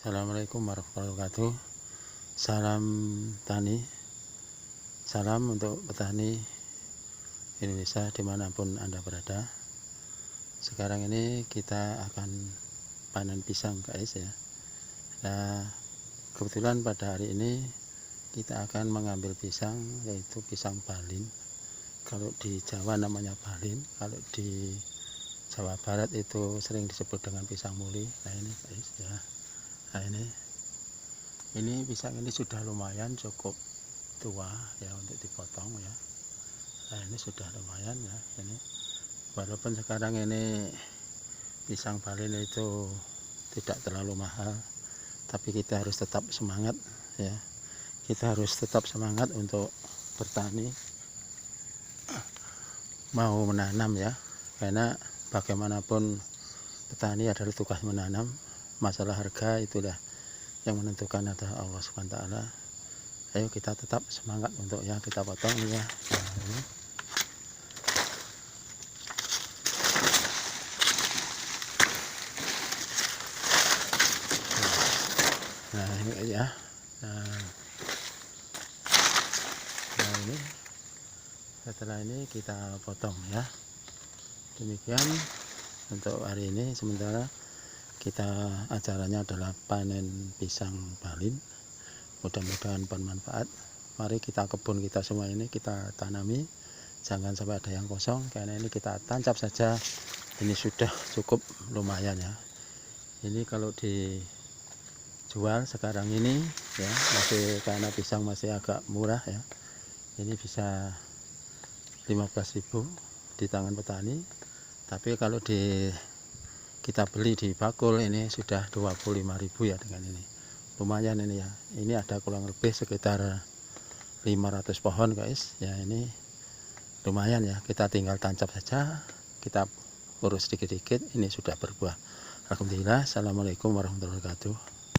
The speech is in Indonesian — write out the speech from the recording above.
Assalamualaikum warahmatullahi wabarakatuh. Salam tani, salam untuk petani Indonesia dimanapun Anda berada. Sekarang ini kita akan panen pisang guys ya. Nah, kebetulan pada hari ini kita akan mengambil pisang, yaitu pisang balin. Kalau di Jawa namanya balin, kalau di Jawa Barat itu sering disebut dengan pisang muli. Nah ini guys ya. Nah ini pisang ini sudah lumayan cukup tua ya untuk dipotong ya. Nah ini sudah lumayan ya ini. Walaupun sekarang ini pisang balin itu tidak terlalu mahal, tapi kita harus tetap semangat ya. Kita harus tetap semangat untuk bertani, mau menanam ya. Karena bagaimanapun petani adalah tugas menanam. Masalah harga itulah yang menentukan adalah Allah SWT. Ayo kita tetap semangat untuk ya kita potong ya. Nah ini ya. Nah ini setelah ini kita potong ya. Demikian untuk hari ini. Sementara kita acaranya adalah panen pisang balin. Mudah-mudahan bermanfaat. Mari kita kebun kita semua ini kita tanami, jangan sampai ada yang kosong, karena ini kita tancap saja. Ini sudah cukup lumayan ya. Ini kalau dijual sekarang ini ya, masih karena pisang masih agak murah ya, ini bisa 15.000 di tangan petani. Tapi kalau kita beli di bakul ini sudah 25.000 ya dengan ini. Lumayan ini ya. Ini ada kurang lebih sekitar 500 pohon guys. Ya ini lumayan ya. Kita tinggal tancap saja. Kita urus sedikit-sedikit. Ini sudah berbuah. Alhamdulillah. Assalamualaikum warahmatullahi wabarakatuh.